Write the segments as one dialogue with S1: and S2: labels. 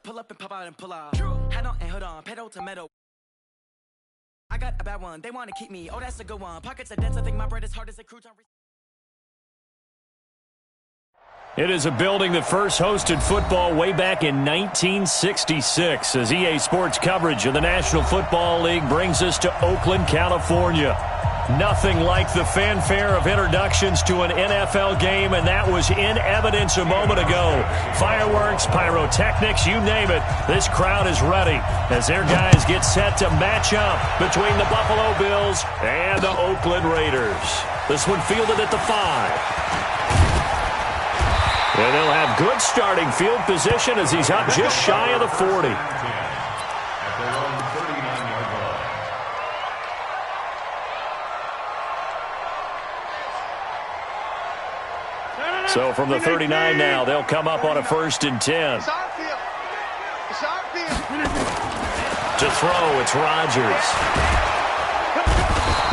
S1: pull up and pop out and pull out. Head on and hood on, pedal to metal. I got a bad one, they want to keep me. Oh, that's a good one. Pockets are dense, I think my bread is hard as a crouton.
S2: It is a building that first hosted football way back in 1966 as EA Sports coverage of the National Football League brings us to Oakland, California. Nothing like the fanfare of introductions to an NFL game, and that was in evidence a moment ago. Fireworks, pyrotechnics, you name it. This crowd is ready as their guys get set to match up between the Buffalo Bills and the Oakland Raiders. This one fielded at the 5. And they'll have good starting field position as he's up just shy of the 40. So from the 39 now, they'll come up on a 1st and 10. To throw, it's Rodgers.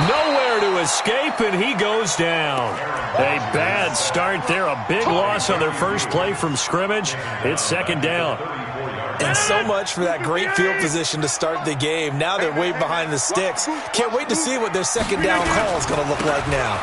S2: Nowhere to escape, and he goes down. A bad start there. A big loss on their first play from scrimmage. It's 2nd down.
S3: And so much for that great field position to start the game. Now they're way behind the sticks. Can't wait to see what their 2nd down call is going to look like now.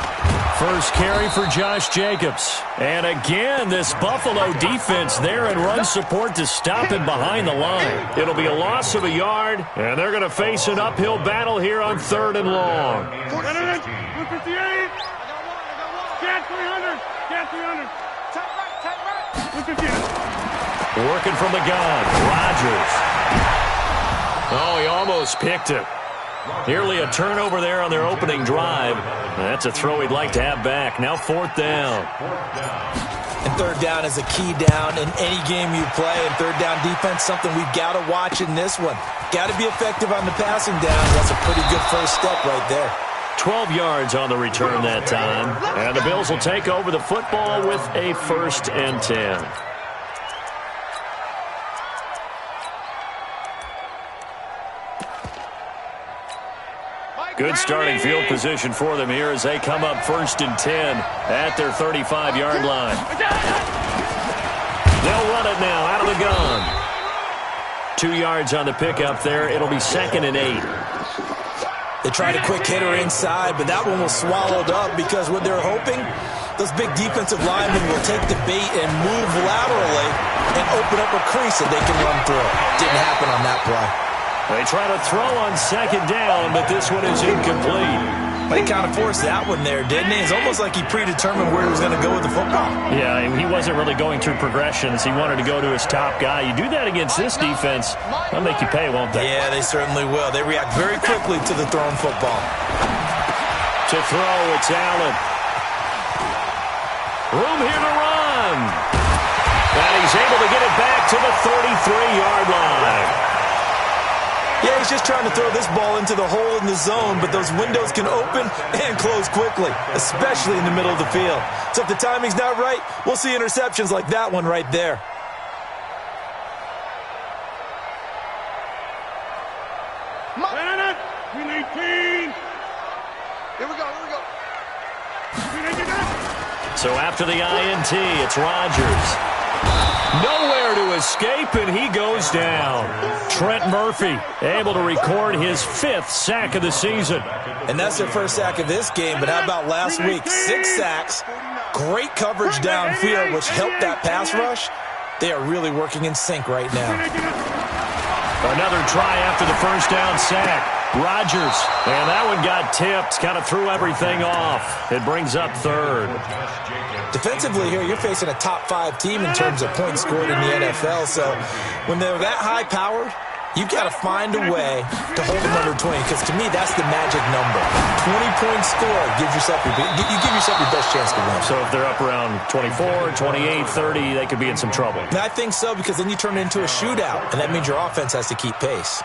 S2: First carry for Josh Jacobs. And again, this Buffalo defense there in run support to stop him behind the line. It'll be a loss of a yard, and they're going to face an uphill battle here on 3rd and long.
S4: 158. Get 300. Get 300. Tight right.
S2: Working from the gun, Rodgers. Oh, he almost picked it. Nearly a turnover there on their opening drive. That's a throw he'd like to have back. Now 4th down.
S3: And 3rd down is a key down in any game you play. And 3rd down defense, something we've got to watch in this one. Got to be effective on the passing down. That's a pretty good first step right there.
S2: 12 yards on the return that time. And the Bills will take over the football with a 1st and 10. Good starting field position for them here as they come up 1st and 10 at their 35-yard line. They'll run it now out of the gun. 2 yards on the pickup there. It'll be 2nd and 8.
S3: They tried a quick hitter inside, but that one was swallowed up because what they're hoping, those big defensive linemen will take the bait and move laterally and open up a crease that they can run through. Didn't happen on that play.
S2: They try to throw on 2nd down, but this one is incomplete.
S3: But he kind of forced that one there, didn't he? It's almost like he predetermined where he was going to go with the football.
S2: Yeah, he wasn't really going through progressions. He wanted to go to his top guy. You do that against this defense, they'll make you pay, won't they?
S3: Yeah, they certainly will. They react very quickly to the thrown football.
S2: To throw, it's Allen. Room here to run. And he's able to get it back to the 33-yard line.
S3: Yeah, he's just trying to throw this ball into the hole in the zone, but those windows can open and close quickly, especially in the middle of the field. So if the timing's not right, we'll see interceptions like that one right there.
S4: We need 18. Here we go.
S2: So after the INT, it's Rodgers. Nowhere to escape, and he goes down. Trent Murphy able to record his 5th sack of the season.
S3: And that's their first sack of this game, but how about last week? 6 sacks, great coverage downfield, which helped that pass rush. They are really working in sync right now.
S2: Another try after the 1st down sack. Rodgers, and that one got tipped, kind of threw everything off. It brings up 3rd.
S3: Defensively here, you're facing a top 5 team in terms of points scored in the NFL, so when they're that high-powered, you've got to find a way to hold them under 20, because to me, that's the magic number. 20-point score, you give yourself your best chance to win.
S2: So if they're up around 24, 28, 30, they could be in some trouble.
S3: And I think so, because then you turn it into a shootout, and that means your offense has to keep pace.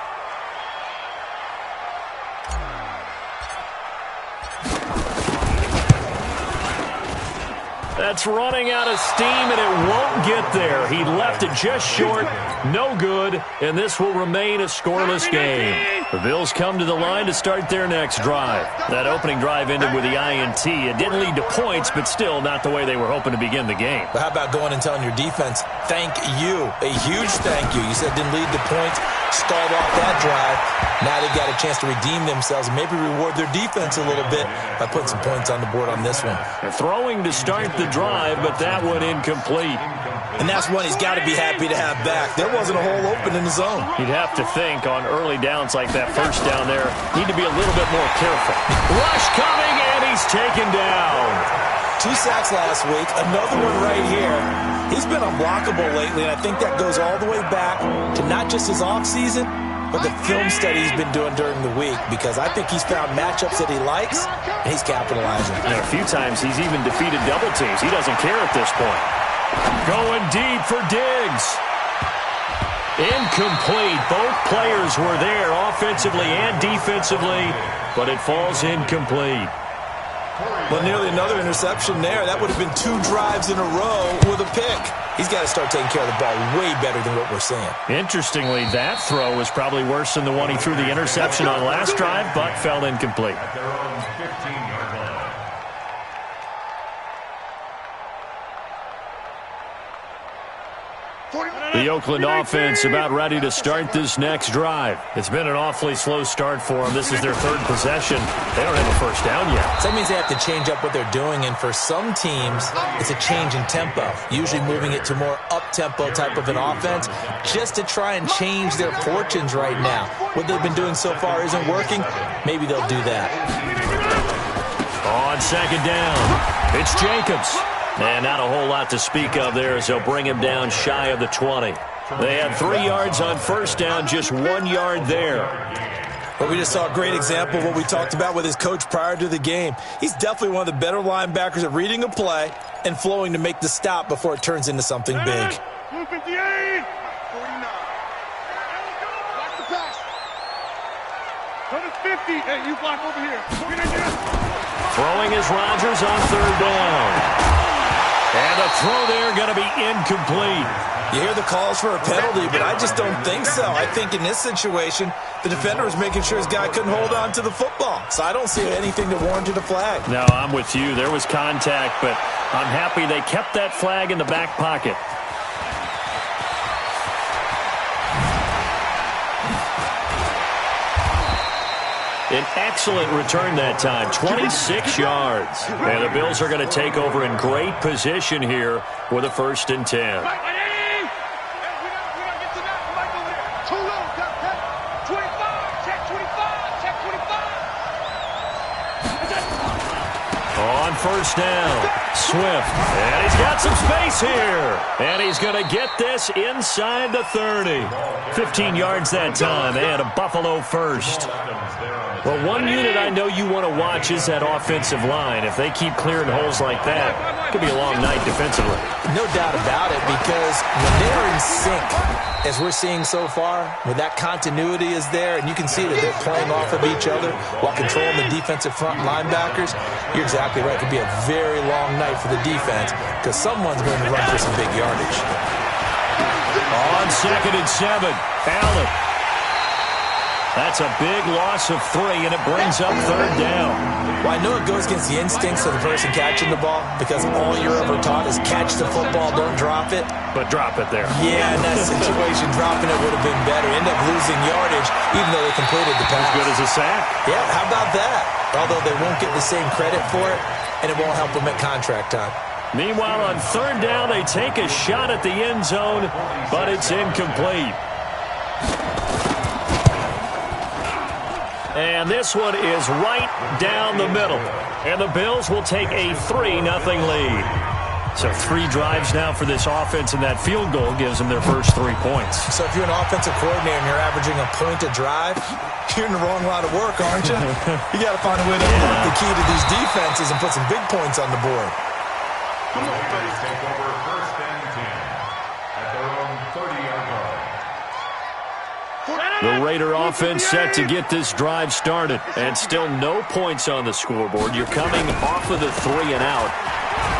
S2: That's running out of steam, and it won't get there. He left it just short, no good, and this will remain a scoreless game. The Bills come to the line to start their next drive. That opening drive ended with the INT. It didn't lead to points, but still not the way they were hoping to begin the game.
S3: But how about going and telling your defense, thank you, a huge thank you. You said didn't lead to points, stalled off that drive. Now they've got a chance to redeem themselves and maybe reward their defense a little bit by putting some points on the board on this one.
S2: They're throwing to start the drive, but that one incomplete.
S3: And that's one he's got to be happy to have back. There wasn't a hole open in the zone.
S2: You'd have to think on early downs like that first down there, need to be a little bit more careful. Rush coming, and he's taken down.
S3: 2 sacks last week, another one right here. He's been unblockable lately, and I think that goes all the way back to not just his offseason, but the film study he's been doing during the week, because I think he's found matchups that he likes, and he's capitalizing.
S2: And a few times he's even defeated double teams. He doesn't care at this point. Going deep for Diggs. Incomplete. Both players were there offensively and defensively, but it falls incomplete.
S3: Well, nearly another interception there. That would have been 2 drives in a row with a pick. He's got to start taking care of the ball way better than what we're seeing.
S2: Interestingly, that throw was probably worse than the one he threw the interception on last drive, but fell incomplete.
S5: At their own 15-yard line.
S2: The Oakland offense about ready to start this next drive. It's been an awfully slow start for them. This is their 3rd possession. They don't have a first down yet.
S3: So that means they have to change up what they're doing, and for some teams, it's a change in tempo, usually moving it to more up-tempo type of an offense just to try and change their fortunes right now. What they've been doing so far isn't working. Maybe they'll do that.
S2: On second down, it's Jacobs. And not a whole lot to speak of there as they'll bring him down shy of the 20. They had 3 yards on first down, just 1 yard there.
S3: Well, we just saw a great example of what we talked about with his coach prior to the game. He's definitely one of the better linebackers at reading a play and flowing to make the stop before it turns into something big.
S4: 158. 49. Block the pass. Go to 50. Hey, you block over here.
S2: Throwing is Rodgers on 3rd down. And the throw there going to be incomplete.
S3: You hear the calls for a penalty, but I just don't think so. I think in this situation, the defender was making sure his guy couldn't hold on to the football. So I don't see anything that warranted a flag.
S2: No, I'm with you. There was contact, but I'm happy they kept that flag in the back pocket. An excellent return that time, 26 yards. And the Bills are going to take over in great position here with a 1st and 10. On first down, Swift. And he's got some space here. And he's going to get this inside the 30. 15 yards that time, and a Buffalo first. Well, one unit I know you want to watch is that offensive line. If they keep clearing holes like that, it could be a long night defensively.
S3: No doubt about it, because when they're in sync, as we're seeing so far, when that continuity is there, and you can see that they're playing off of each other while controlling the defensive front linebackers, you're exactly right. It could be a very long night for the defense because someone's going to run for some big yardage.
S2: On 2nd and 7, Allen. That's a big loss of 3, and it brings up 3rd down.
S3: Well, I know it goes against the instincts of the person catching the ball because all you're ever taught is catch the football, don't drop it.
S2: But drop it there.
S3: Yeah, in that situation, dropping it would have been better. End up losing yardage, even though they completed the pass.
S2: As good as a sack.
S3: Yeah, how about that? Although they won't get the same credit for it, and it won't help them at contract time.
S2: Meanwhile, on 3rd down, they take a shot at the end zone, but it's incomplete. And this one is right down the middle. And the Bills will take a 3-0 lead. So 3 drives now for this offense, and that field goal gives them their first 3 points.
S3: So if you're an offensive coordinator and you're averaging a point a drive, you're in the wrong line of work, aren't you? You got to find a way to unlock the key to these defenses and put some big points on the board.
S5: The Raiders take over 1st and 10 at their own 30-yard line.
S2: The Raider offense set to get this drive started, and still no points on the scoreboard. You're coming off of the 3 and out.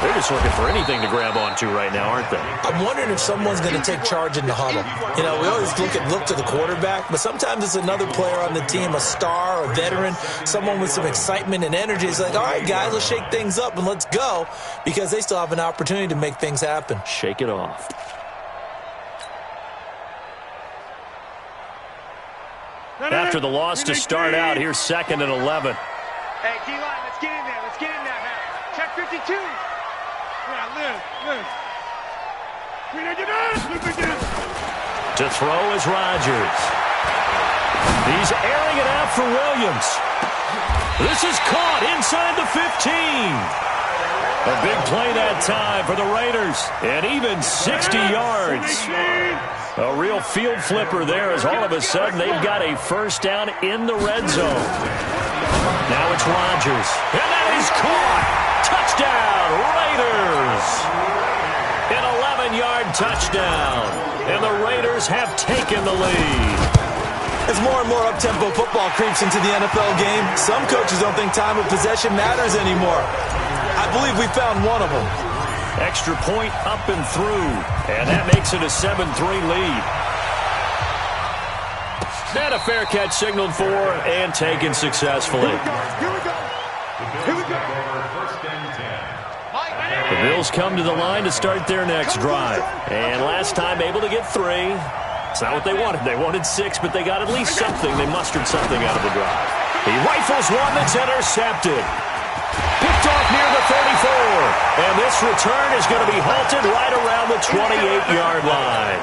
S2: They're just looking for anything to grab onto right now, aren't they?
S3: I'm wondering if someone's going to take charge in the huddle. You know, we always look to the quarterback, but sometimes it's another player on the team, a star, a veteran, someone with some excitement and energy. It's like, all right, guys, let's shake things up and let's go, because they still have an opportunity to make things happen.
S2: Shake it off. After the loss to start out, here's 2nd and 11.
S4: Hey, D-line, let's get in there. Let's get in there, man. Check 52. Yeah, Liz.
S2: To throw is Rodgers. He's airing it out for Williams. This is caught inside the 15. A big play that time for the Raiders. And even 60 yards. A real field flipper there, as all of a sudden they've got a first down in the red zone. Now it's Rodgers. And that is caught. Touchdown, Raiders. An 11-yard touchdown. And the Raiders have taken the lead.
S3: As more and more up-tempo football creeps into the NFL game, some coaches don't think time of possession matters anymore. I believe we found one of them.
S2: Extra point up and through. And that makes it a 7-3 lead. And a fair catch signaled for and taken successfully.
S4: Here we go.
S5: First and 10.
S2: The Bills come to the line to start their next drive. And last time able to get 3. It's not what they wanted. They wanted 6, but they got at least something. They mustered something out of the drive. He rifles one that's intercepted. Picked off near the 34. And this return is going to be halted right around the 28-yard line.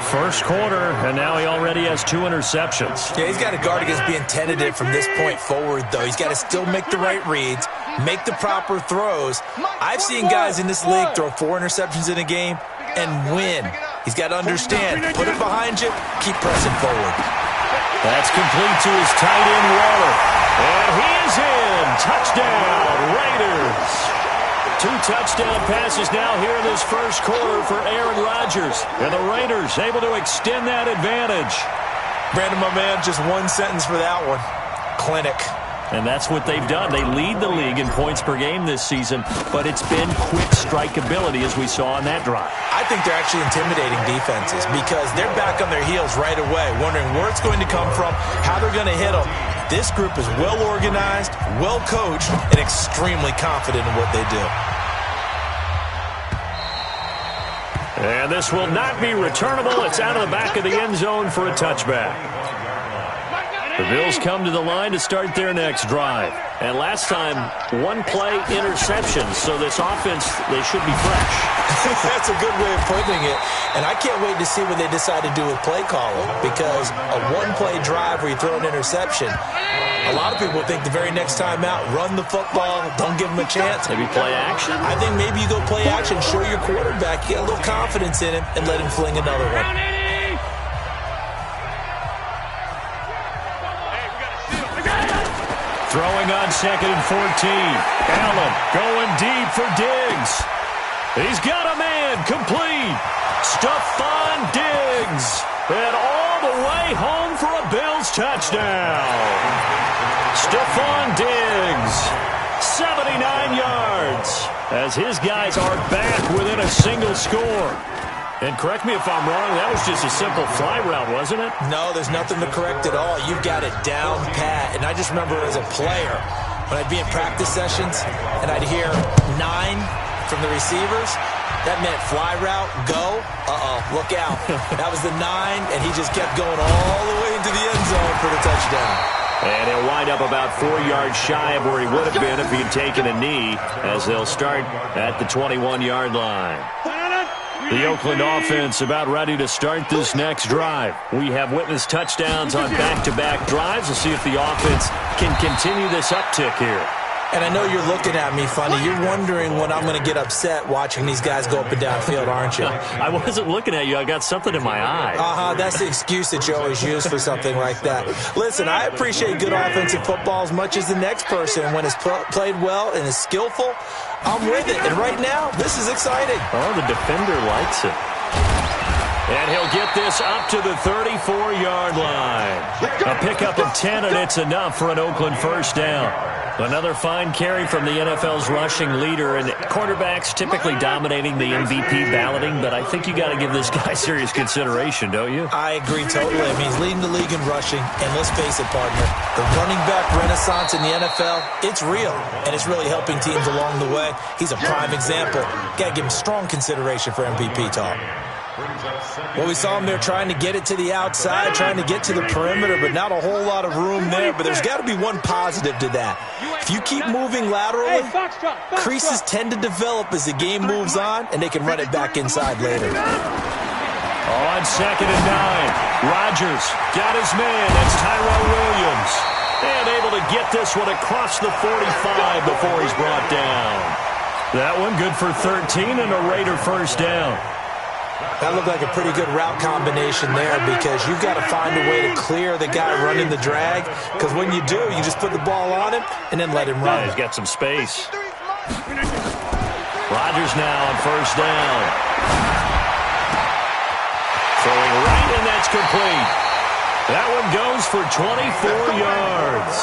S2: First quarter, and now he already has 2 interceptions.
S3: Yeah, he's got to guard against being tentative from this point forward, though. He's got to still make the right reads, make the proper throws. I've seen guys in this league throw 4 interceptions in a game and win. He's got to understand, put it behind you, keep pressing forward.
S2: That's complete to his tight end, Waller. And he is in. Touchdown, Raiders. 2 touchdown passes now here in this first quarter for Aaron Rodgers. And the Raiders able to extend that advantage.
S3: Brandon, my man, just one sentence for that one. Clinic.
S2: And that's what they've done. They lead the league in points per game this season, but it's been quick strikeability as we saw on that drive.
S3: I think they're actually intimidating defenses because they're back on their heels right away, wondering where it's going to come from, how they're going to hit them. This group is well organized, well coached, and extremely confident in what they do.
S2: And this will not be returnable. It's out of the back of the end zone for a touchback. The Bills come to the line to start their next drive. And last time, 1 play interception. So this offense, they should be fresh.
S3: That's a good way of putting it. And I can't wait to see what they decide to do with play calling, because a 1-play drive where you throw an interception, a lot of people think the very next time out, run the football, don't give them a chance.
S2: Maybe play action?
S3: I think maybe you go play action, show your quarterback, get a little confidence in him, and let him fling another one.
S2: Throwing on 2nd and 14. Allen going deep for Diggs. He's got a man complete. Stephon Diggs. And all the way home for a Bills touchdown. Stephon Diggs. 79 yards. As his guys are back within a single score. And correct me if I'm wrong, that was just a simple fly route, wasn't it?
S3: No, there's nothing to correct at all. You've got it down pat. And I just remember as a player, when I'd be in practice sessions and I'd hear 9 from the receivers, that meant fly route, go, look out. That was the 9, and he just kept going all the way into the end zone for the touchdown.
S2: And he'll wind up about 4 yards shy of where he would have been if he had taken a knee, as they'll start at the 21-yard line. The Oakland offense about ready to start this next drive. We have witnessed touchdowns on back-to-back drives. We'll see if the offense can continue this uptick here.
S3: And I know you're looking at me funny. You're wondering when I'm going to get upset watching these guys go up and down field, aren't you?
S2: I wasn't looking at you. I got something in my eye.
S3: That's the excuse that you always use for something like that. Listen, I appreciate good offensive football as much as the next person. When it's played well and is skillful, I'm with it. And right now, this is exciting.
S2: Oh, the defender likes it. And he'll get this up to the 34-yard line. A pickup of 10, and it's enough for an Oakland first down. Another fine carry from the NFL's rushing leader, and quarterbacks typically dominating the MVP balloting, but I think you got to give this guy serious consideration, don't you?
S3: I agree totally. I mean, he's leading the league in rushing, and let's face it, partner, the running back renaissance in the NFL, it's real, and it's really helping teams along the way. He's a prime example. Got to give him strong consideration for MVP talk. Well, we saw him there trying to get it to the outside, trying to get to the perimeter, but not a whole lot of room there. But there's got to be one positive to that. If you keep moving laterally, creases tend to develop as the game moves on, and they can run it back inside later.
S2: On 2nd and 9, Rodgers got his man. That's Tyrell Williams. And able to get this one across the 45 before he's brought down. That one good for 13 and a Raider first down.
S3: That looked like a pretty good route combination there because you've got to find a way to clear the guy running the drag, because when you do, you just put the ball on him and then let him run.
S2: Yeah, he's got some space. Rodgers now on first down. Throwing right, and that's complete. That one goes for 24 yards.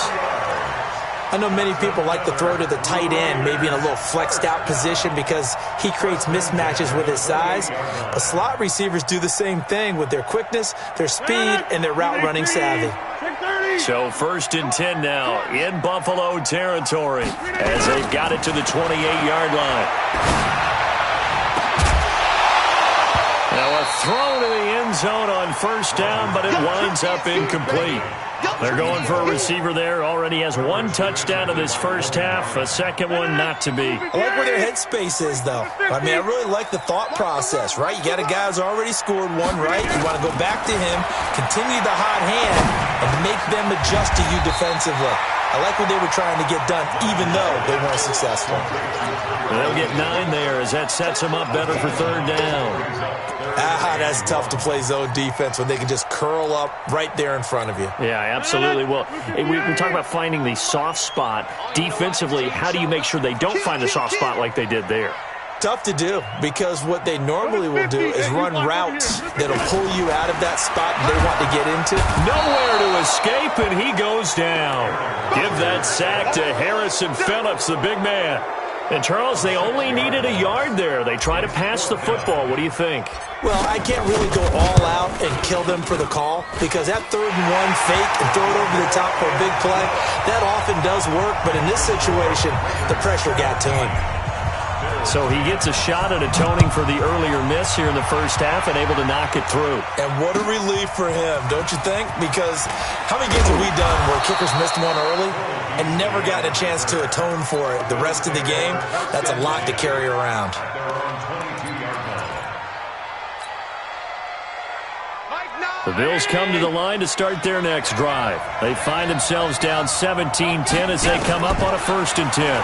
S3: I know many people like to throw to the tight end, maybe in a little flexed out position because he creates mismatches with his size. But slot receivers do the same thing with their quickness, their speed, and their route running savvy.
S2: So 1st and 10 now in Buffalo territory as they've got it to the 28-yard line. Now a throw to the end zone on first down, but it winds up incomplete. They're going for a receiver there. Already has one touchdown in this first half. A second one not to be.
S3: I like where their headspace is, though. I mean, I really like the thought process, right? You got a guy who's already scored one, right? You want to go back to him, continue the hot hand, and make them adjust to you defensively. I like what they were trying to get done, even though they weren't successful.
S2: They'll get 9 there as that sets them up better for third down.
S3: That's tough to play zone defense when they can just curl up right there in front of you.
S2: Yeah, absolutely. Well, we talk about finding the soft spot. Defensively, how do you make sure they don't find the soft spot like they did there?
S3: Tough to do, because what they normally will do is run routes that'll pull you out of that spot they want to get into.
S2: Nowhere to escape, and he goes down. Give that sack to Harrison Phillips, the big man. And, Charles, they only needed a yard there. They try to pass the football. What do you think?
S3: Well, I can't really go all out and kill them for the call, because that 3rd and 1 fake and throw it over the top for a big play, that often does work. But in this situation, the pressure got to him.
S2: So he gets a shot at atoning for the earlier miss here in the first half and able to knock it through.
S3: And what a relief for him, don't you think? Because how many games have we done where kickers missed one early and never got a chance to atone for it the rest of the game? That's a lot to carry around.
S2: The Bills come to the line to start their next drive. They find themselves down 17-10 as they come up on a 1st and 10.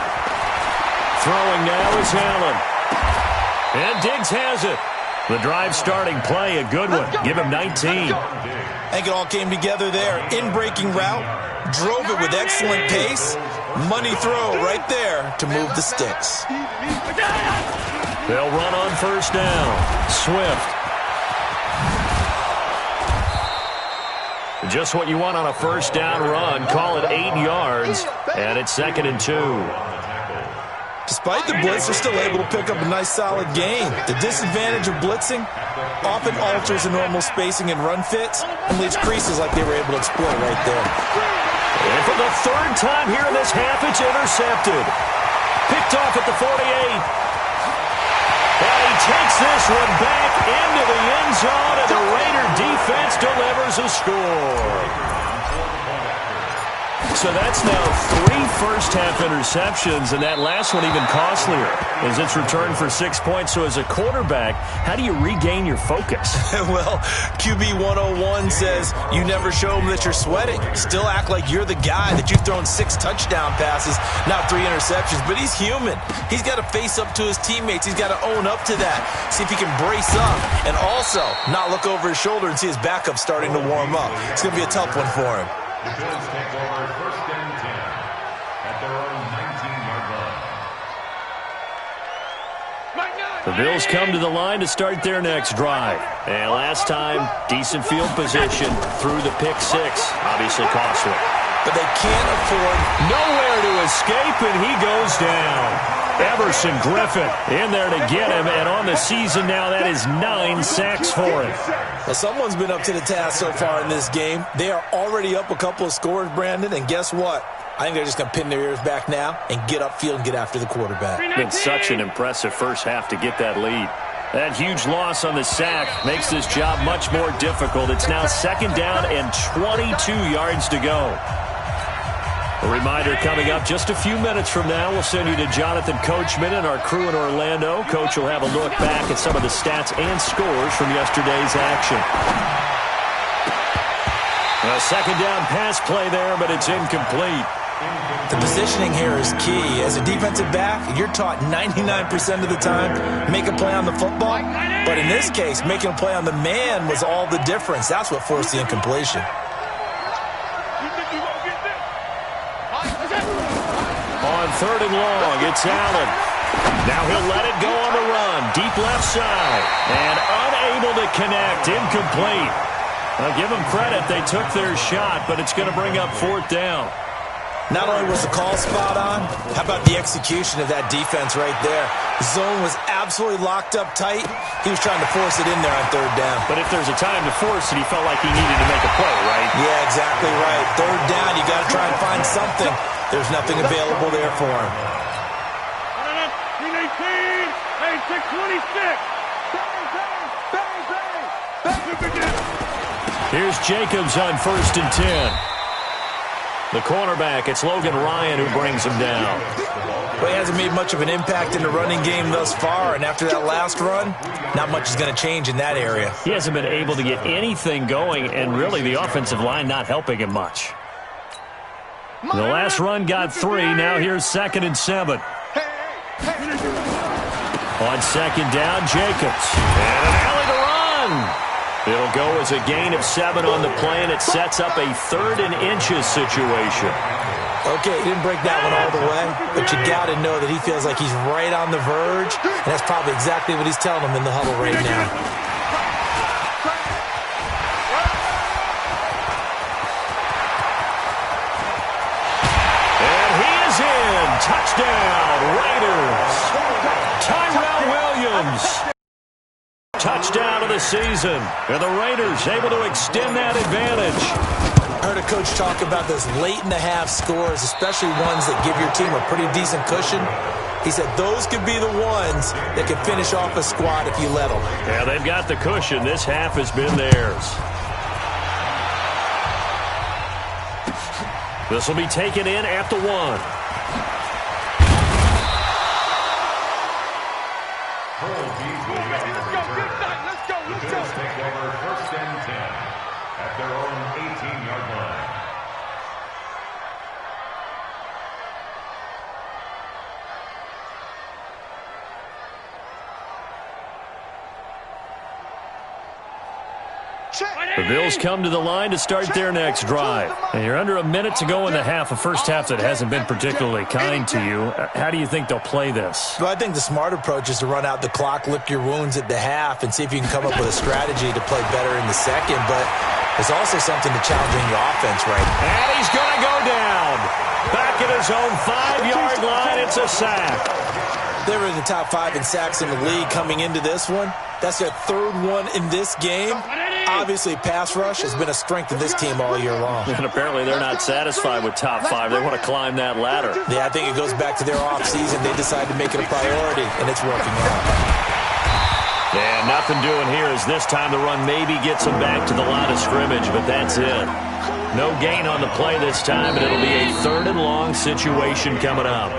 S2: Throwing now is Allen. And Diggs has it. The drive starting play, a good one. Give him 19.
S3: I think it all came together there. In-breaking route, drove it with excellent pace. Money throw right there to move the sticks.
S2: They'll run on first down. Swift. Just what you want on a first down run. Call it 8 yards. And it's 2nd and 2.
S3: Despite the blitz, they're still able to pick up a nice, solid gain. The disadvantage of blitzing often alters the normal spacing and run fits and leaves creases like they were able to exploit right there.
S2: And for the 3rd time here in this half, it's intercepted. Picked off at the 48. And he takes this one back into the end zone, and the Raider defense delivers a score. So that's now 3 first-half interceptions, and that last one even costlier as it's returned for 6 points. So as a quarterback, how do you regain your focus?
S3: Well, QB 101 says you never show them that you're sweating. Still act like you're the guy that you've thrown 6 touchdown passes, not 3 interceptions. But he's human. He's got to face up to his teammates. He's got to own up to that. See if he can brace up and also not look over his shoulder and see his backup starting to warm up. It's going to be a tough one for him.
S5: The Bills take over 1st and 10 at their own 19-yard line.
S2: The Bills come to the line to start their next drive. And last time, decent field position through the pick six. Obviously costly.
S3: But they can't afford
S2: nowhere to escape, and he goes down. Everson Griffin in there to get him, and on the season now, that is 9 sacks for him.
S3: Well, someone's been up to the task so far in this game. They are already up a couple of scores, Brandon, and guess what? I think they're just going to pin their ears back now and get upfield and get after the quarterback.
S2: Been such an impressive first half to get that lead. That huge loss on the sack makes this job much more difficult. It's now 2nd down and 22 yards to go. A reminder coming up just a few minutes from now. We'll send you to Jonathan Coachman and our crew in Orlando. Coach will have a look back at some of the stats and scores from yesterday's action. A 2nd down pass play there, but it's incomplete.
S3: The positioning here is key. As a defensive back, you're taught 99% of the time, make a play on the football. But in this case, making a play on the man was all the difference. That's what forced the incompletion.
S2: On 3rd and long, it's Allen. Now he'll let it go on the run. Deep left side. And unable to connect. Incomplete. I'll give them credit. They took their shot, but it's going to bring up 4th down.
S3: Not only was the call spot on, how about the execution of that defense right there? The zone was absolutely locked up tight. He was trying to force it in there on 3rd down.
S2: But if there's a time to force it, he felt like he needed to make a play, right?
S3: Yeah, exactly right. 3rd down, you got to try and find something. There's nothing available there for him.
S4: 318, hey, 626.
S2: Here's Jacobs on 1st and 10. The cornerback, it's Logan Ryan who brings him down.
S3: Well, he hasn't made much of an impact in the running game thus far, and after that last run, not much is going to change in that area.
S2: He hasn't been able to get anything going, and really the offensive line not helping him much. The last run got 3. Now here's 2nd and 7. On 2nd down, Jacobs. And an alley to run. It'll go as a gain of 7 on the play, and it sets up a 3rd and inches situation.
S3: Okay, he didn't break that one all the way, but you got to know that he feels like he's right on the verge, and that's probably exactly what he's telling them in the huddle right now.
S2: And he is in. Touchdown, Raiders. Tyrell Williams. Touchdown of the season. And the Raiders able to extend that advantage.
S3: I heard a coach talk about those late-in-the-half scores, especially ones that give your team a pretty decent cushion. He said those could be the ones that can finish off a squad if you let them.
S2: Yeah, they've got the cushion. This half has been theirs. This will be taken in at the 1.
S5: Bills take over 1st and 10 at their own 18-yard line.
S2: The Bills come to the line to start their next drive. And you're under a minute to go in the half, a first half that hasn't been particularly kind to you. How do you think they'll play this?
S3: Well, I think the smart approach is to run out the clock, lick your wounds at the half, and see if you can come up with a strategy to play better in the second. But there's also something to challenging your offense, right?
S2: And he's going to go down. Back at his own 5-yard line, it's a sack.
S3: They were in the top 5 in sacks in the league coming into this one. That's their 3rd one in this game. Obviously, pass rush has been a strength of this team all year long.
S2: And apparently they're not satisfied with top 5. They want to climb that ladder.
S3: Yeah, I think it goes back to their offseason. They decided to make it a priority, and it's working out.
S2: And nothing doing here as this time the run maybe gets them back to the line of scrimmage, but that's it. No gain on the play this time, and it'll be a 3rd and long situation coming up.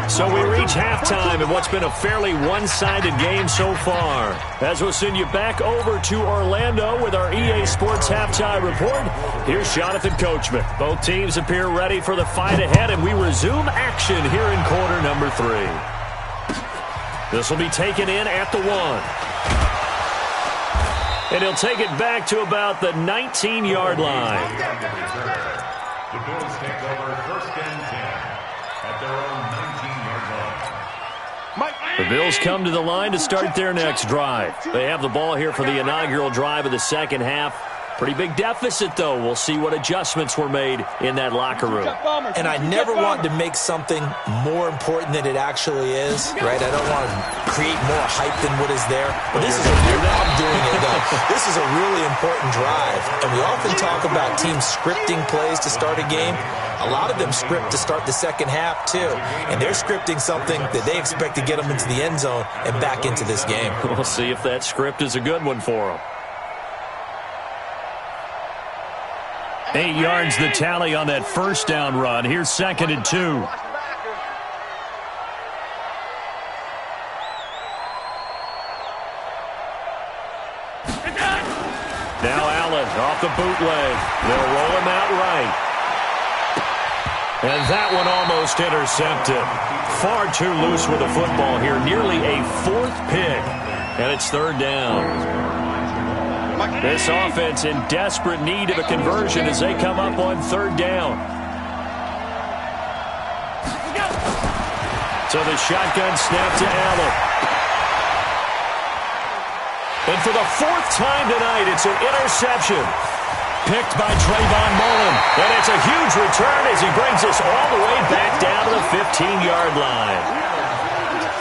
S2: So we reach halftime in what's been a fairly one-sided game so far. As we'll send you back over to Orlando with our EA Sports Halftime Report, here's Jonathan Coachman. Both teams appear ready for the fight ahead, and we resume action here in quarter number 3. This will be taken in at the 1. And he'll take it back to about the 19-yard line.
S5: The Bills take over 1st and 10 at their own 19-yard line.
S2: The The Bills come to the line to start their next drive. They have the ball here for the inaugural drive of the second half. Pretty big deficit, though. We'll see what adjustments were made in that locker room.
S3: And I never want to make something more important than it actually is, right? I don't want to create more hype than what is there. But this is I'm doing it, though. This is a really important drive. And we often talk about teams scripting plays to start a game. A lot of them script to start the second half, too. And they're scripting something that they expect to get them into the end zone and back into this game.
S2: We'll see if that script is a good one for them. 8 yards the tally on that first down run. Here's 2nd and 2. Now Allen off the bootleg. They'll roll him out right. And that one almost intercepted. Far too loose with the football here. Nearly a 4th pick. And it's 3rd down. This offense in desperate need of a conversion as they come up on 3rd down. So the shotgun snap to Allen. And for the 4th time tonight, it's an interception. Picked by Trayvon Mullen. And it's a huge return as he brings us all the way back down to the 15-yard line.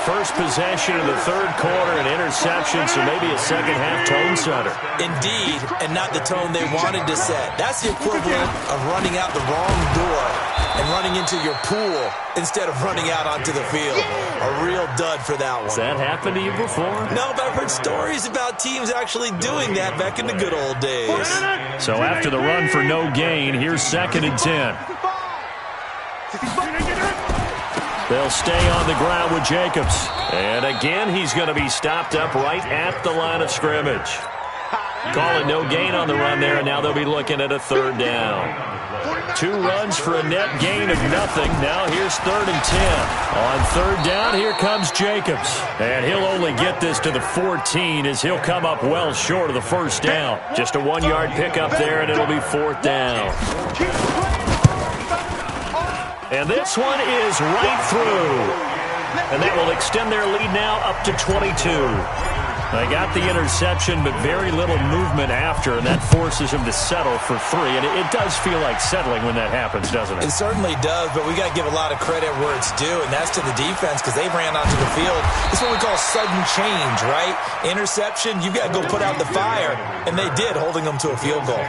S2: First possession of the 3rd quarter, an interception, so maybe a second-half tone setter.
S3: Indeed, and not the tone they wanted to set. That's the equivalent of running out the wrong door and running into your pool instead of running out onto the field. A real dud for that one.
S2: Has that happened to you before?
S3: No, but I've heard stories about teams actually doing that back in the good old days.
S2: So after the run for no gain, here's 2nd and 10. They'll stay on the ground with Jacobs. And again, he's going to be stopped up right at the line of scrimmage. Calling no gain on the run there, and now they'll be looking at a 3rd down. 2 runs for a net gain of nothing. Now here's 3rd and 10. On 3rd down, here comes Jacobs. And he'll only get this to the 14 as he'll come up well short of the 1st down. Just a 1-yard pickup there, and it'll be 4th down. And this one is right through. And that will extend their lead now up to 22. They got the interception, but very little movement after, and that forces him to settle for 3. And it does feel like settling when that happens, doesn't it?
S3: It certainly does, but we got to give a lot of credit where it's due, and that's to the defense because they ran onto the field. It's what we call sudden change, right? Interception, you got to go put out the fire, and they did, holding them to a field goal.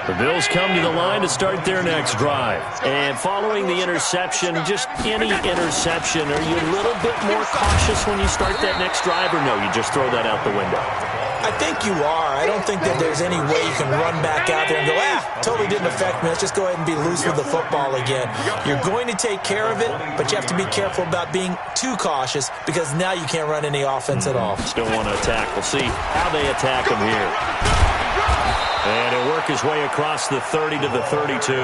S2: The Bills come to the line to start their next drive. And following the interception, just any interception, are you a little bit more cautious when you start that next drive, or no, you just throw that out the window?
S3: I think you are. I don't think that there's any way you can run back out there and go, totally didn't affect me. Let's just go ahead and be loose with the football again. You're going to take care of it, but you have to be careful about being too cautious because now you can't run any offense at all.
S2: Still want to attack. We'll see how they attack him here. And he'll work his way across the 30 to the 32.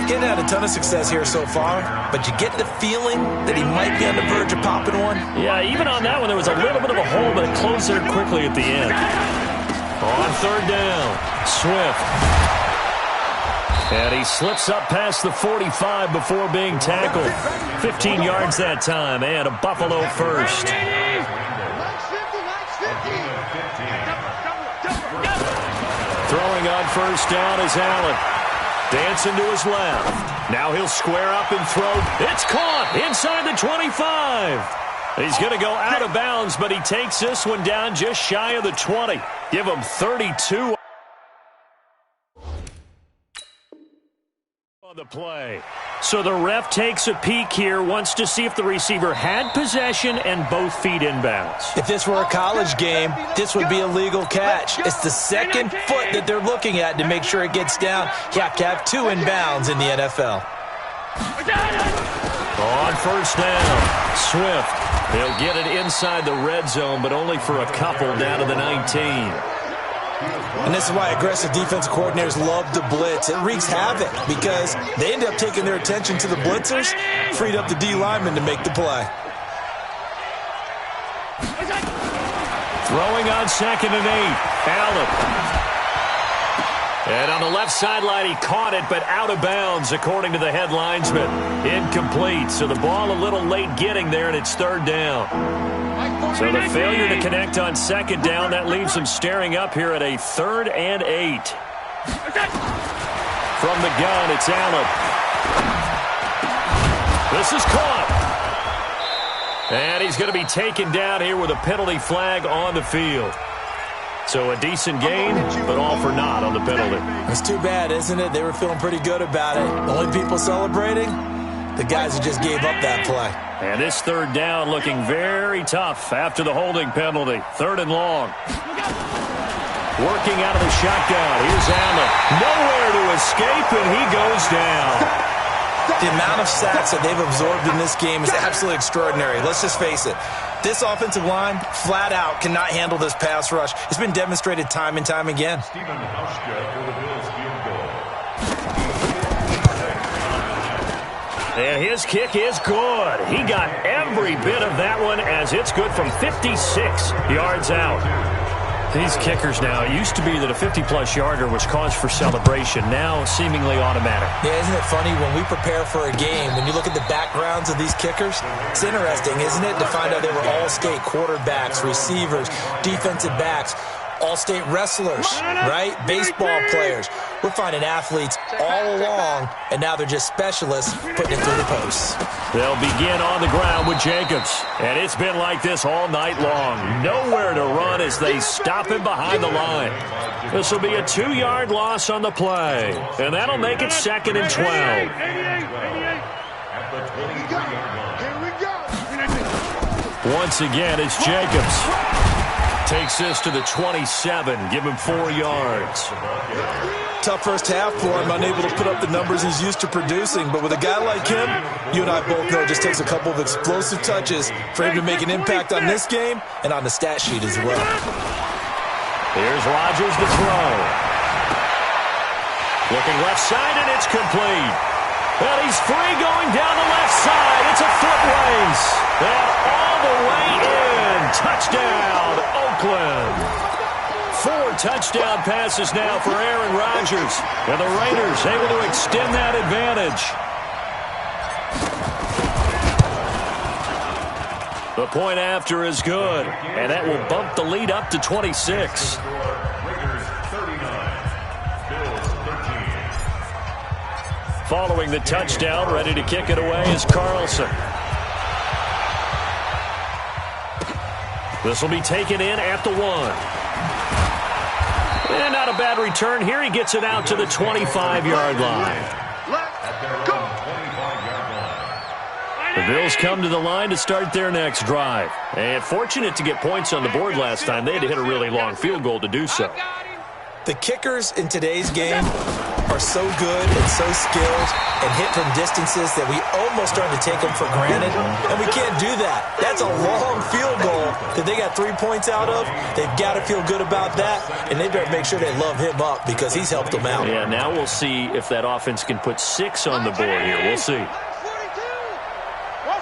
S3: Getting had a ton of success here so far, but you get the feeling that he might be on the verge of popping one.
S2: Yeah, even on that one, there was a little bit of a hole, but it closed there quickly at the end. On 3rd down, Swift. And he slips up past the 45 before being tackled. 15 yards that time, and a Buffalo first. Throwing on 1st down is Allen. Dancing to his left. Now he'll square up and throw. It's caught inside the 25. He's going to go out of bounds, but he takes this one down just shy of the 20. Give him 32 on the play. So the ref takes a peek here, wants to see if the receiver had possession and both feet inbounds.
S3: If this were a college game, this would be a legal catch. It's the 2nd foot that they're looking at to make sure it gets down. You have to have 2 inbounds in the NFL.
S2: On 1st down, Swift. They'll get it inside the red zone, but only for a couple down to the 19.
S3: And this is why aggressive defensive coordinators love to blitz. It wreaks havoc because they end up taking their attention to the blitzers, freed up the D lineman to make the play.
S2: Throwing on 2nd and 8. Allen. And on the left sideline, he caught it, but out of bounds, according to the head linesman. Incomplete, so the ball a little late getting there, and it's third down. So the failure to connect on second down, that leaves him staring up here at a 3rd and 8. From the gun, it's Allen. This is caught. And he's going to be taken down here with a penalty flag on the field. So a decent gain, but all for naught on the penalty.
S3: It's too bad, isn't it? They were feeling pretty good about it. The only people celebrating, the guys who just gave up that play.
S2: And this third down looking very tough after the holding penalty. 3rd and long. Working out of the shotgun. Here's Allen. Nowhere to escape, and he goes down.
S3: The amount of sacks that they've absorbed in this game is absolutely extraordinary. Let's just face it. This offensive line, flat out, cannot handle this pass rush. It's been demonstrated time and time again.
S5: Stephen Hauschka for the Bills field goal.
S2: And his kick is good. He got every bit of that one as it's good from 56 yards out. These kickers now, it used to be that a 50-plus yarder was cause for celebration. Now, seemingly automatic.
S3: Yeah, isn't it funny when we prepare for a game, when you look at the backgrounds of these kickers, it's interesting, isn't it, to find out they were all-state quarterbacks, receivers, defensive backs, all-state wrestlers, right? Baseball players. We're finding athletes all along, and now they're just specialists putting it through the posts.
S2: They'll begin on the ground with Jacobs. And it's been like this all night long. Nowhere to run as they stop him behind the line. This will be a 2-yard loss on the play. And that'll make it 2nd and 12.
S5: At the 23-yard line.
S2: Once again, it's Jacobs. Takes this to the 27. Give him 4 yards.
S3: Tough first half for him, unable to put up the numbers he's used to producing. But with a guy like him, you and I both know it just takes a couple of explosive touches for him to make an impact on this game and on the stat sheet as well.
S2: Here's Rodgers to throw. Looking left side, and it's complete. And he's free going down the left side. It's a foot race. And all the way in. Touchdown, Oakland. 4 touchdown passes now for Aaron Rodgers. And the Raiders able to extend that advantage. The point after is good. And that will bump the lead up to 26.
S5: Raiders 39, Bills 13.
S2: Following the touchdown, ready to kick it away is Carlson. This will be taken in at the 1. And not a bad return here. He gets it out to the 25-yard line.
S5: At their own 25-yard line.
S2: The Bills come to the line to start their next drive. And fortunate to get points on the board last time. They had to hit a really long field goal to do so.
S3: The kickers in today's game are so good and so skilled and hit from distances that we almost start to take them for granted, and we can't do that. That's a long field goal that they got 3 points out of. They've got to feel good about that, and they better make sure they love him up because he's helped them out.
S2: Yeah, now we'll see if that offense can put 6 on the board here. We'll see.
S4: Watch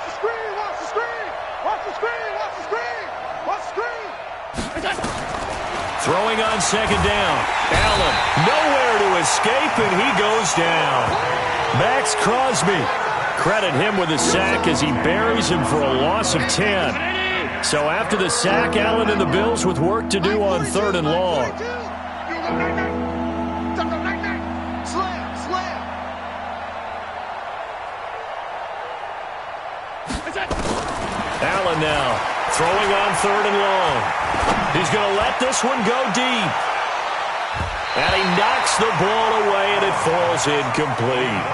S4: the screen, watch the screen, watch the screen, watch the screen, watch the screen.
S2: Throwing on second down. Allen, nowhere to escape, and he goes down. Max Crosby. Credit him with a sack as he buries him for a loss of 10. So after the sack, Allen and the Bills with work to do on 3rd and long.
S4: Slam, slam.
S2: Allen now throwing on 3rd and long. He's going to let this one go deep. And he knocks the ball away, and it falls incomplete.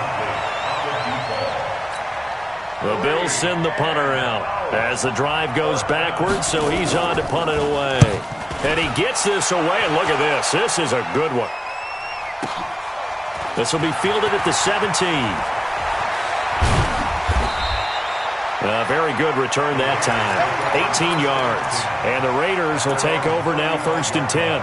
S2: The Bills send the punter out as the drive goes backwards, so he's on to punt it away. And he gets this away, and look at this. This is a good one. This will be fielded at the 17. A very good return that time. 18 yards. And the Raiders will take over now 1st and 10.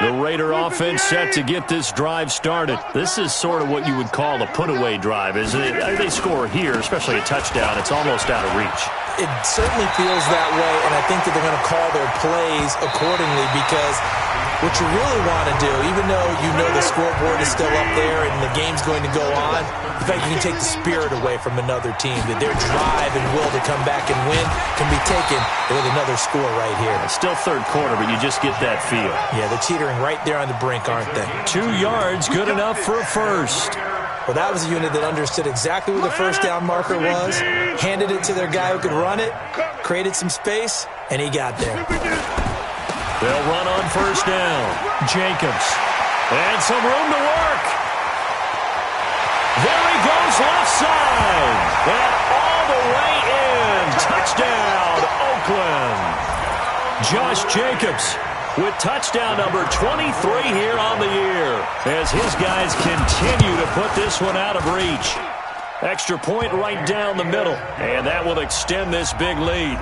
S2: The Raider offense set to get this drive started. This is sort of what you would call a put-away drive, isn't it? They score here, especially a touchdown. It's almost out of reach.
S3: It certainly feels that way, and I think that they're going to call their plays accordingly because what you really want to do, even though you know the scoreboard is still up there and the game's going to go on, the fact you can take the spirit away from another team, that their drive and will to come back and win can be taken with another score right here.
S2: It's still third quarter, but you just get that feel.
S3: Yeah, they're teetering right there on the brink, aren't they?
S2: 2 yards, good enough for a first.
S3: Well, that was a unit that understood exactly where the first down marker was, handed it to their guy who could run it, created some space, and he got there.
S2: They'll run on first down. Jacobs. And some room to work. There he goes left side. And all the way in. Touchdown, Oakland. Josh Jacobs with touchdown number 23 here on the year as his guys continue to put this one out of reach. Extra point right down the middle, and that will extend this big lead.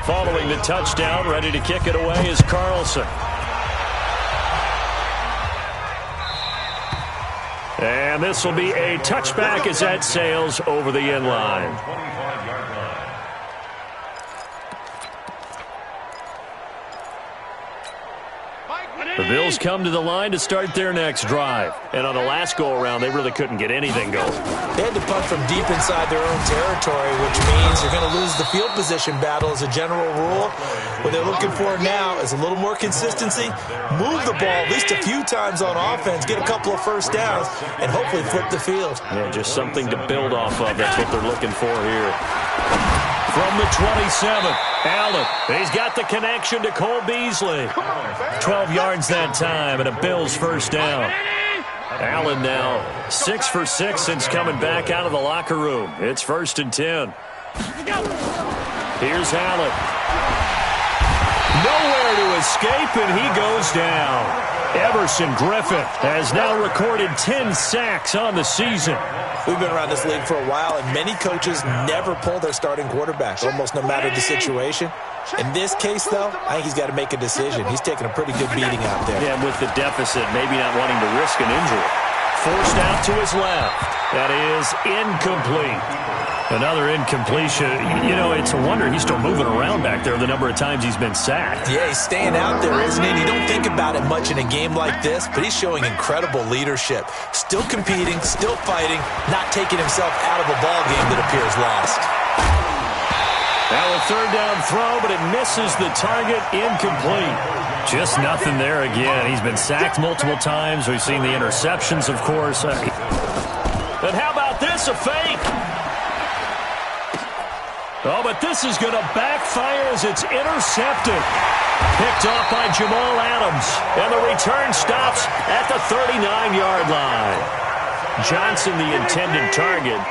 S2: Following the touchdown, ready to kick it away is Carlson. And this will be a touchback as that sails over the end line. The Bills come to the line to start their next drive. And on the last go-around, they really couldn't get anything going.
S3: They had to punt from deep inside their own territory, which means you're going to lose the field position battle as a general rule. What they're looking for now is a little more consistency, move the ball at least a few times on offense, get a couple of first downs, and hopefully flip the field.
S2: Yeah, just something to build off of. That's what they're looking for here. From the 27, Allen. He's got the connection to Cole Beasley. 12 yards that time and a Bills first down. Allen now 6 for 6 since coming back out of the locker room. It's 1st and 10. Here's Allen. Nowhere to escape, and he goes down. Everson Griffin has now recorded 10 sacks on the season.
S3: We've been around this league for a while, and many coaches never pull their starting quarterbacks, almost no matter the situation. In this case, though, I think he's got to make a decision. He's taking a pretty good beating out there.
S2: Yeah, with the deficit, maybe not wanting to risk an injury. Forced out to his left. That is incomplete. Another incompletion. You know, it's a wonder he's still moving around back there the number of times he's been sacked.
S3: Yeah, he's staying out there, isn't he? You don't think about it much in a game like this, but he's showing incredible leadership. Still competing, still fighting, not taking himself out of a ball game that appears lost.
S2: Now a third down throw, but it misses the target, incomplete. Just nothing there again. He's been sacked multiple times. We've seen the interceptions, of course. And how about this, a fake? Oh, but this is going to backfire as it's intercepted. Picked off by Jamal Adams. And the return stops at the 39-yard line. Johnson, the intended target.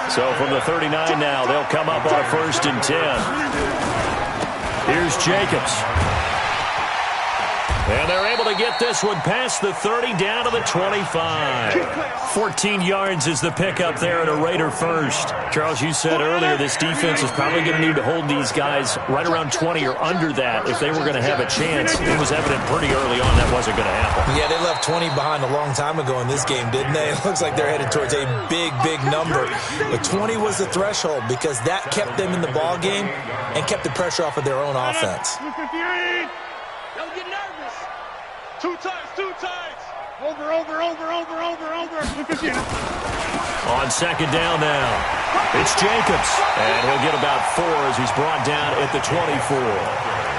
S2: So from the 39 now, they'll come up on a 1st and 10. Here's Jacobs. And they're able to get this one past the 30 down to the 25. 14 yards is the pickup there at a Raider first. Charles, you said earlier this defense is probably going to need to hold these guys right around 20 or under that if they were going to have a chance. It was evident pretty early on that wasn't going to happen.
S3: Yeah, they left 20 behind a long time ago in this game, didn't they? It looks like they're headed towards a big, big number. But 20 was the threshold because that kept them in the ball game and kept the pressure off of their own offense.
S4: Don't get nervous. Two times. Over.
S2: On second down now, it's Jacobs. And he'll get about 4 as he's brought down at the 24.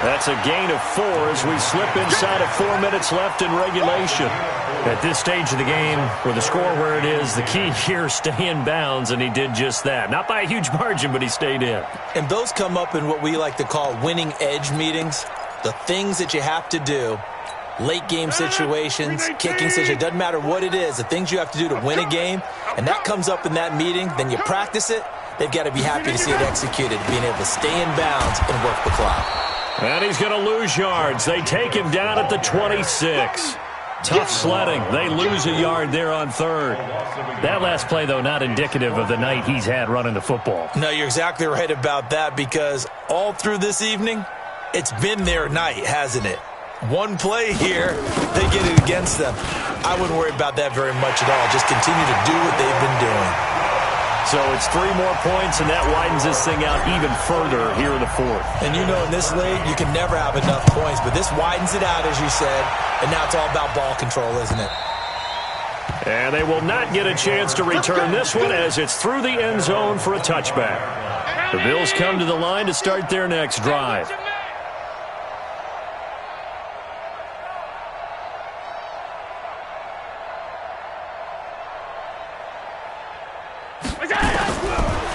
S2: That's a gain of 4 as we slip inside of 4 minutes left in regulation. At this stage of the game, with the score where it is, the key here, stay in bounds, and he did just that. Not by a huge margin, but he stayed in.
S3: And those come up in what we like to call winning edge meetings. The things that you have to do, late game situations, kicking situations, doesn't matter what it is, the things you have to do to win a game, and that comes up in that meeting, then you practice it, they've got to be happy to see it executed, being able to stay in bounds and work the clock.
S2: And he's going to lose yards. They take him down at the 26. Tough sledding. They lose a yard there on third. That last play, though, not indicative of the night he's had running the football.
S3: No, you're exactly right about that because all through this evening, It's been their night, hasn't it? One play here, they get it against them. I wouldn't worry about that very much at all. Just continue to do what they've been doing.
S2: So it's 3 more points, and that widens this thing out even further here in the fourth.
S3: And you know in this league, you can never have enough points, but this widens it out, as you said, and now it's all about ball control, isn't it?
S2: And they will not get a chance to return this one as it's through the end zone for a touchback. The Bills come to the line to start their next drive.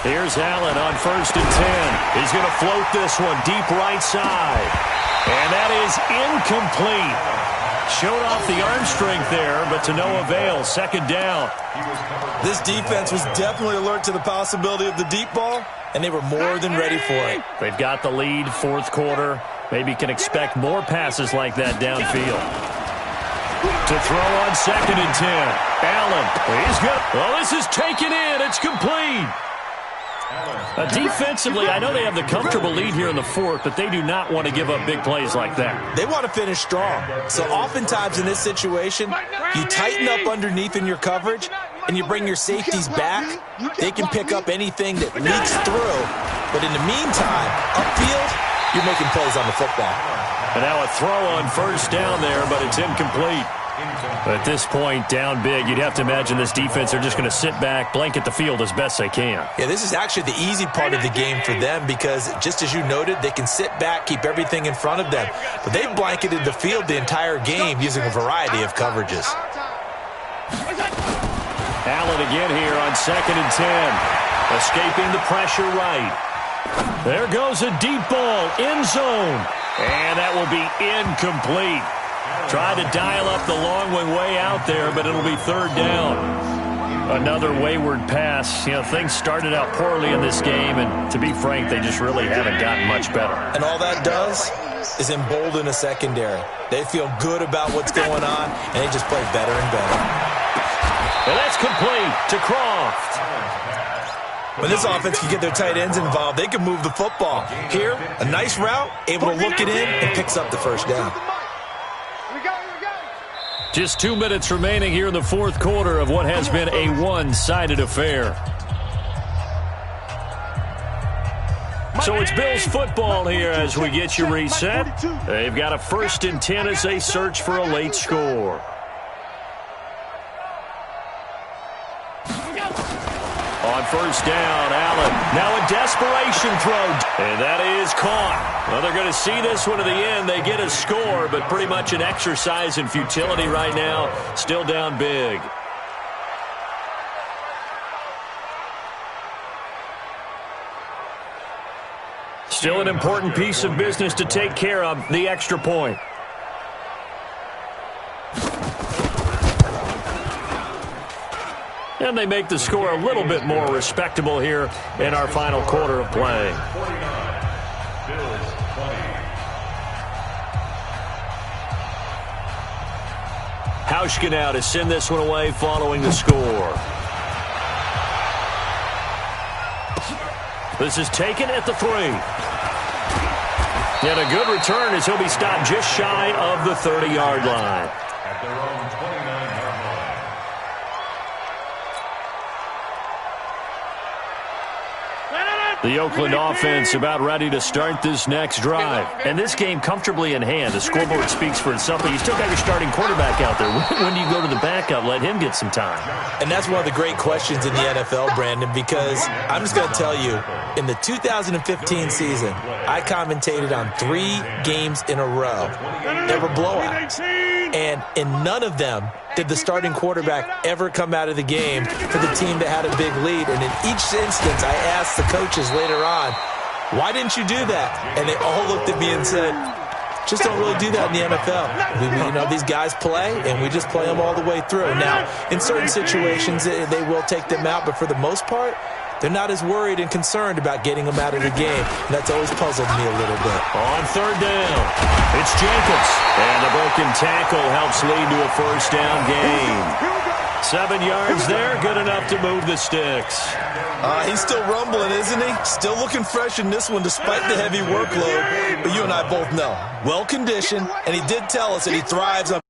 S2: Here's Allen on 1st and 10. He's going to float this one deep right side. And that is incomplete. Showed off the arm strength there, but to no avail. 2nd down.
S3: This defense was definitely alert to the possibility of the deep ball, and they were more than ready for it.
S2: They've got the lead, 4th quarter. Maybe can expect more passes like that downfield. To throw on 2nd and 10. Allen, he's good. Well, this is taken in. It's complete. Defensively, I know they have the comfortable lead here in the 4th, but they do not want to give up big plays like that.
S3: They want to finish strong. So oftentimes in this situation, you tighten up underneath in your coverage, and you bring your safeties back. They can pick up anything that leaks through. But in the meantime, upfield, you're making plays on the football.
S2: And now a throw on 1st down there, but it's incomplete. At this point, down big, you'd have to imagine this defense, they're just going to sit back, blanket the field as best they can.
S3: Yeah, this is actually the easy part of the game for them because, just as you noted, they can sit back, keep everything in front of them. But they've blanketed the field the entire game using a variety of coverages.
S2: Allen again here on 2nd and 10. Escaping the pressure right. There goes a deep ball, end zone. And that will be incomplete. Tried to dial up the long one way out there, but it'll be 3rd down. Another wayward pass. You know, things started out poorly in this game, and to be frank, they just really haven't gotten much better.
S3: And all that does is embolden a secondary. They feel good about what's going on, and they just play better and better.
S2: And that's complete to Croft.
S3: When this offense can get their tight ends involved, they can move the football. Here, a nice route, able to look it in, and picks up the 1st down.
S2: Just 2 minutes remaining here in the 4th quarter of what has been a one-sided affair. So it's Bills football here as we get you reset. They've got a 1st and 10 as they search for a late score. On 1st down, Allen. Now a desperation throw. And that is caught. Well, they're going to see this one to the end. They get a score, but pretty much an exercise in futility right now. Still down big. Still an important piece of business to take care of, the extra point. And they make the score a little bit more respectable here in our final quarter of play. Hauschka now to send this one away following the score. This is taken at the 3. And a good return as he'll be stopped just shy of the 30-yard line.
S5: At their own 29-yard line.
S2: The Oakland offense about ready to start this next drive. And this game comfortably in hand. The scoreboard speaks for itself, but you still got your starting quarterback out there. When do you go to the backup? Let him get some time.
S3: And that's one of the great questions in the NFL, Brandon, because I'm just going to tell you, in the 2015 season, I commentated on 3 games in a row. They were blowouts. And in none of them did the starting quarterback ever come out of the game for the team that had a big lead. And in each instance, I asked the coaches later on, why didn't you do that? And they all looked at me and said, just don't really do that in the NFL. These guys play, and we just play them all the way through. Now, in certain situations, they will take them out, but for the most part, they're not as worried and concerned about getting them out of the game. And that's always puzzled me a little bit.
S2: On 3rd down, it's Jacobs. And the broken tackle helps lead to a 1st down gain. 7 yards there, good enough to move the sticks.
S3: He's still rumbling, isn't he? Still looking fresh in this one despite the heavy workload. But you and I both know, well-conditioned, and he did tell us that he thrives on